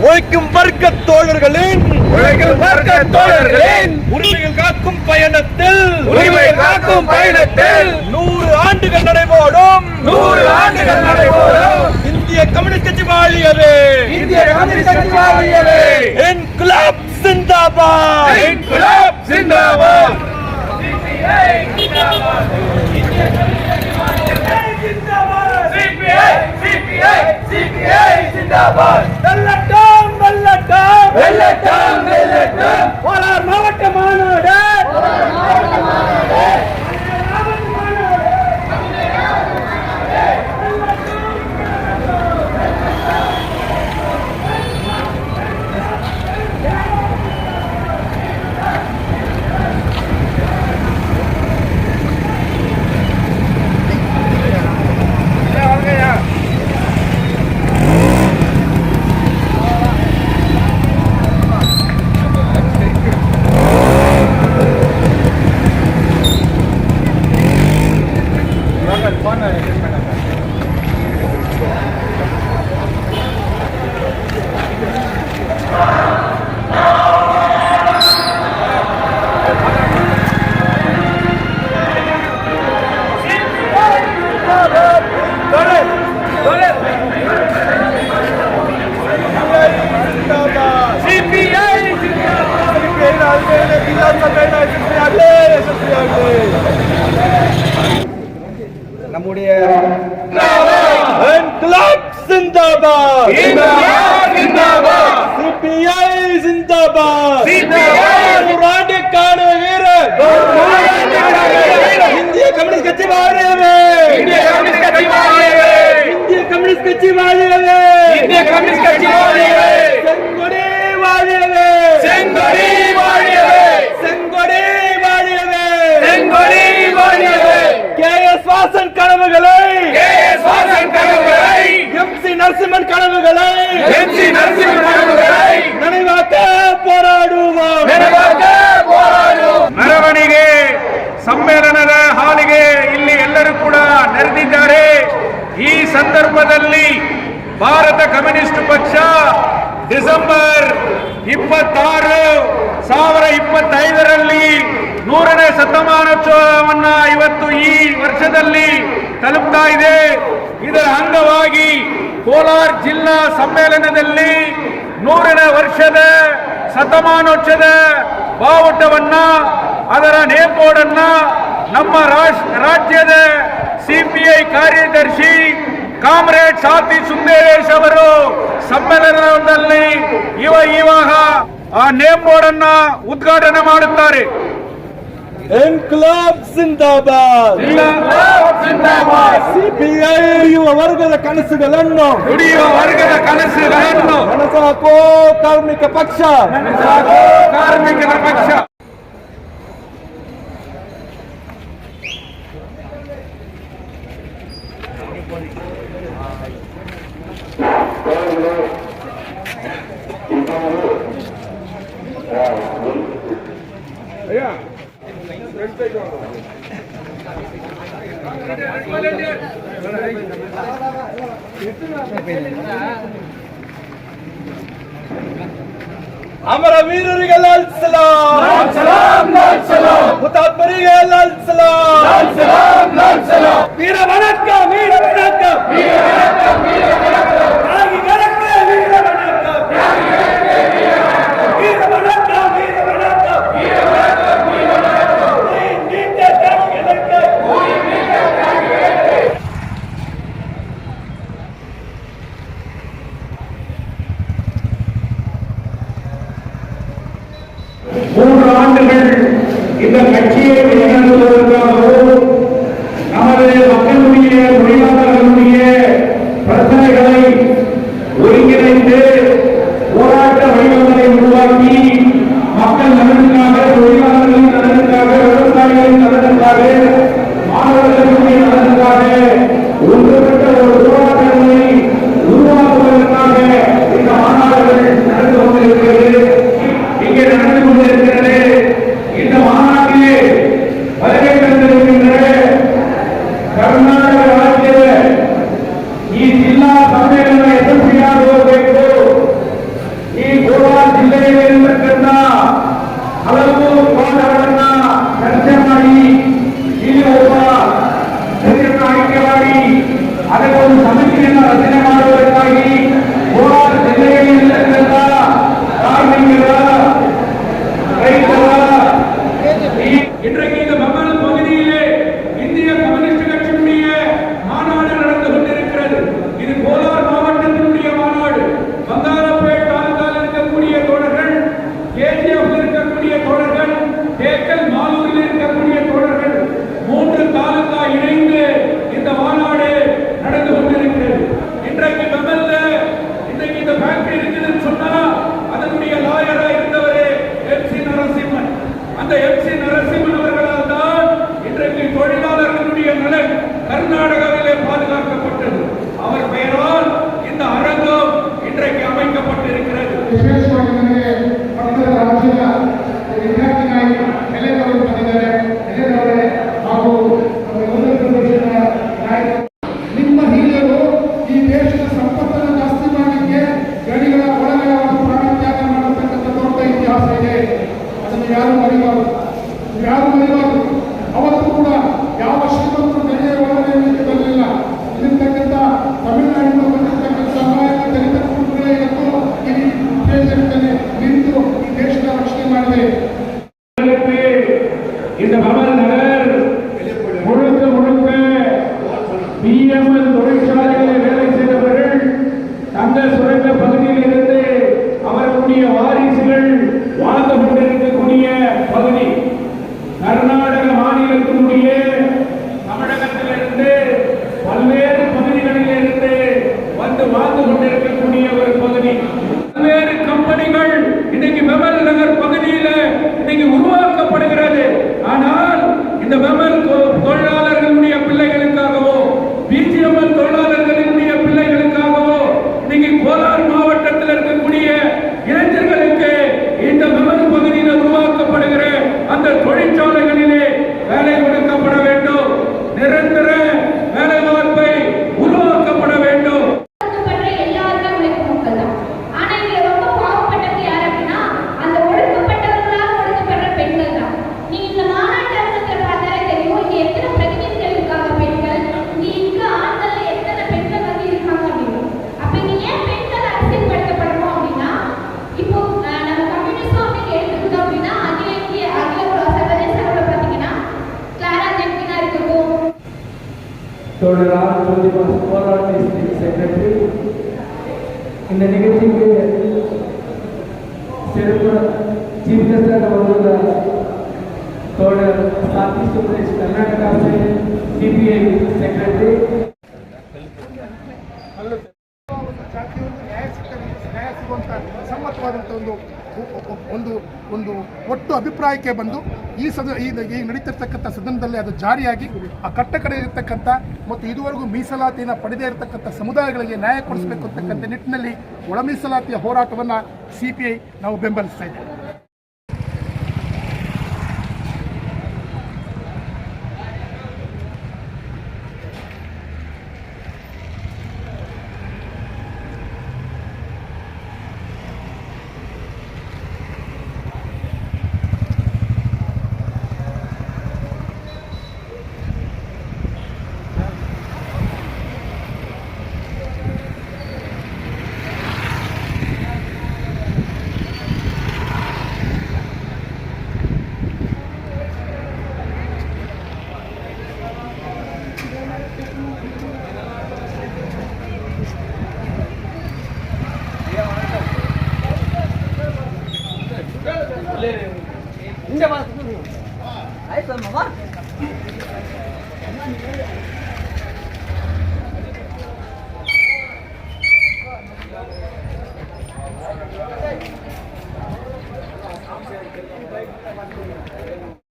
உழைக்கும் வர்க்க தோழர்களின் உரிமைகள் காக்கும் பயணத்தில் 100 ஆண்டுகள் நடைபோடும் இந்திய கம்யூனிஸ்ட் கட்சி வாழியவே. இன்குலாப் ஜிந்தாபாத். கோலார் மாவட்ட மாநாடு நம்முடைய இன்குலாப் ஜிந்தாபாத். சிபிஐ ஜிந்தாபாத். போராட்டக்கான வீரர் இந்திய கம்யூனிஸ்ட் கட்சி வாழியவே. இந்திய கம்யூனிஸ்ட் கட்சி வாழியவே. செங்கொடி வாழியவே. KS வாசன் கனவுகளை MC நரசிம்மன் கனவுகளை நினைவாக்க போರಾಡುவோம். ಮೆರವಣಿಗೆ ಸಮ್ಮೇಳನದ ಹಾಲಿಗೆ ಇಲ್ಲಿ ಎಲ್ಲರೂ ಕೂಡ ನೆರೆದಿದ್ದಾರೆ. ಈ ಸಂದರ್ಭದಲ್ಲಿ ಭಾರತ ಕಮ್ಯುನಿಸ್ಟ್ ಪಕ್ಷ ಡಿಸೆಂಬರ್ 26, 2025ರಲ್ಲಿ 100ನೇ ಶತಮಾನೋತ್ಸವವನ್ನ ಇವತ್ತು ಈ ವರ್ಷದಲ್ಲಿ ತಲುಪ್ತಾ ಇದೆ. ಇದರ ಅಂಗವಾಗಿ ಕೋಲಾರ ಜಿಲ್ಲಾ ಸಮ್ಮೇಳನದಲ್ಲಿ 100ನೇ ವರ್ಷದ ಶತಮಾನೋತ್ಸವದ ಬಾವುಟವನ್ನ, ಅದರ ನೇಮ್ ಬೋರ್ಡ್ ಅನ್ನ ನಮ್ಮ ರಾಜ್ಯದ ಸಿಪಿಐ ಕಾರ್ಯದರ್ಶಿ ಕಾಮ್ರೇಡ್ ಸಾತಿ ಸುಂದರೇಶ್ ಅವರು ಸಮ್ಮೇಳನದಲ್ಲಿ ಇವಾಗ ಆ ನೇಮ್ ಬೋರ್ಡ್ ಅನ್ನ ಉದ್ಘಾಟನೆ ಮಾಡುತ್ತಾರೆ. ಇನ್ಕ್ಲಾಬ್ ಜಿಂದಾಬಾದ್. ಸಿಪಿಐ ವರ್ಗದ ಕನಸುಗಳನ್ನು ನನಸಾಕೋ ಕಾರ್ಮಿಕ ಪಕ್ಷ. ಅಮರ ವೀರರಿಗೆ ಲಾಲ್ ಸಲಾಂ, ಹುತಾತ್ಮರಿಗೆ ಲಾಲ್ ಸಲಾಂ. ವೀರ ವಣಕ್ಕಂ, ವೀರ ವಣಕ್ಕಂ. இந்த கட்சியை வழிநடத்துவதற்காகவும் நமது மக்களுடைய தொழிலாளர்களுடைய பிரச்சனைகளை ஒருங்கிணைந்து போராட்ட வடிவங்களை உருவாக்கி மக்கள் நலனுக்காக, தொழிலாளர்களின் நலனுக்காக, விவசாயிகளின் நலனுக்காக, மாணவர்களுடைய நலனுக்காக ஒன்றுபட்ட ஒரு போராட்டங்களை உருவாக்குவதற்காக இந்த மாநாடுகள் நடந்து கொண்டிருக்கிறது. இங்கே நடந்து கொண்டிருக்கிறது. இந்த மாநாட்டிலே வருகை தந்திருக்கின்ற ಕರ್ನಾಟಕ ರಾಜ್ಯದ ಈ ಜಿಲ್ಲಾ ಸಮ್ಮೇಳನ ಯಶಸ್ವಿಯಾಗುವ ಅದಕ್ಕೊಂದು ಸಮಿತಿಯನ್ನು ರಚನೆ ಮಾಡುವುದಕ್ಕಾಗಿ ಕೋಲಾರ ಜಿಲ್ಲೆಯಲ್ಲಿರತಕ್ಕಂಥ ಕಾರ್ಮಿಕರ ರೈತರ இன்றைக்கு இந்த பமல் பகுதியிலே இந்திய கம்யூனிஸ்ட் கட்சியினுடைய மாநாடு நடந்து கொண்டிருக்கிறது. இது கோலார் மாவட்டத்தினுடைய மாநாடு. பங்காரப்பேட் தாலுகாவில் இருக்கக்கூடிய தோழர்கள், கேஜிஎஃப் இருக்கக்கூடிய தோழர்கள், தேக்கல் மாலூரில் இருக்கக்கூடிய தோழர்கள், 3 தாலுகா இணைந்து இந்த மாநாடு நடந்து கொண்டிருக்கிறது. இன்றைக்கு பமல்ல இன்றைக்கு இந்த ஃபேக்டரி இருக்குதுன்னு சொன்னா அதனுடைய லாயரா இருந்தவரே எம்.சி. நரசிம்மன். அந்த எம்.சி. நரசிம்மன் அவர்களால் தான் இன்றைக்கு தொழிலாளர்களுடைய நலன் கர்நாடகாவிலே பாதுகாக்கப்பட்டது. அவர் பெயரால் இந்த அரங்கம் இன்றைக்கு அமைக்கப்பட்டிருக்கிறது. ವಿಶೇಷವಾಗಿ ನನಗೆ ಪಕ್ಕದ ರಾಜ್ಯದ ವಿದ್ಯಾರ್ಥಿ ನಾಯಕ ಎಲೆದವರು ಬಂದಿದ್ದಾರೆ. ಎಲೆದವರೇ ಹಾಗೂ ಉತ್ತರ ಪ್ರದೇಶದ ನಾಯಕರು, ನಿಮ್ಮ ಹಿರಿಯರು ಈ ದೇಶದ ಸಂಪತ್ತನ್ನು ಜಾಸ್ತಿ ಮಾಡಲಿಕ್ಕೆ ಗಡಿಗಳ ಒಳಗಡೆ ಅವರು ಪ್ರಾಣತ್ಯಾಗ ಮಾಡತಕ್ಕಂಥ ದೊಡ್ಡ ಇತಿಹಾಸ ಇದೆ. ಅದನ್ನು ಯಾರು ಮರಿಬಾರದು. ಅವತ್ತು ಕೂಡ ಯಾವ ಶ್ರೀಮಂತರು ಗಡಿಯ ಒಳಗಡೆ ಬರಲಿಲ್ಲ. ಇಲ್ಲಿರ್ತಕ್ಕಂಥ ತಮಿಳುನಾಡಿನ ಬಂದಿರ್ತಕ್ಕಂಥ ಅಮಾಯಕ ದಲಿತ ಕುಟುಂಬಗಳೇ ಇವತ್ತು ಈ ದೇಶದಲ್ಲಿ ನಿಂತು ಈ ದೇಶದ ರಕ್ಷಣೆ ಮಾಡಿದೆ. இந்த பமல் நகர் முழுக்க முழுக்க பிஎம்எல் தொழிற்சாலையில் வேலை செய்தவர்கள் தங்கள் சுரங்க பகுதியில் இருந்து அவர்களுடைய வாரிசுகள் வாழ்ந்து கொண்டிருக்கக்கூடிய பகுதி. கர்நாடக மாநிலத்தினுடைய தமிழகத்திலிருந்து பல்வேறு பகுதிகளிலிருந்து வந்து வாழ்ந்து கொண்டிருக்கக்கூடிய ஒரு பகுதி. பல்வேறு கம்பெனிகள் இன்னைக்கு பமல் நகர் பகுதியில இன்னைக்கு உருவாக்கப்படுகிறது. ஆனால் இந்த பமல் தொழிலாளர்களுடைய பிள்ளைகளுக்காகவோ பிஜிஎம்எல் தொழிலாளர்களுடைய பிள்ளைகளுக்காகவோ இன்னைக்கு கோலார் மாவட்டத்தில் இருக்கக்கூடிய இளைஞர்களுக்கு இந்த பமல் பகுதியில் உருவாக்கப்படுகிற அந்த தொழிற்சாலைகளிலே வேலை கொடுக்கப்பட வேண்டும். நிரந்தர வேலை வாய்ப்பை உருவாக்கப்பட வேண்டும். தோழர் ஜோதிபாஸ் கோலார் டிஸ்ட்ரிக்ட் செக்ரட்டரி. இந்த நிகழ்ச்சிக்கு சிறப்பு चीफ गेस्ट வந்துள்ள தோழர் சாத்தி சுப்ரேஷ் கர்நாடகா சிபிஐ செக்ரட்டரி. ನ್ಯಾಯ ಸಿಗುವಂಥ ಸಮ್ಮತವಾದಂಥ ಒಂದು ಒಟ್ಟು ಅಭಿಪ್ರಾಯಕ್ಕೆ ಬಂದು ಈ ನಡೀತಿರ್ತಕ್ಕಂಥ ಸದನದಲ್ಲಿ ಅದು ಜಾರಿಯಾಗಿ ಆ ಕಟ್ಟಕಡೆ ಇರತಕ್ಕಂಥ ಮತ್ತು ಇದುವರೆಗೂ ಮೀಸಲಾತಿಯನ್ನು ಪಡೆದೇ ಇರತಕ್ಕಂಥ ಸಮುದಾಯಗಳಿಗೆ ನ್ಯಾಯ ಕೊಡಿಸಬೇಕು ಅಂತಕ್ಕಂಥ ನಿಟ್ಟಿನಲ್ಲಿ ಒಳ ಮೀಸಲಾತಿಯ ಹೋರಾಟವನ್ನು ಸಿಪಿಐ ನಾವು ಬೆಂಬಲಿಸ್ತಾ ಇದ್ದೇವೆ. இந்த மாதிரி ஆಯ್ತು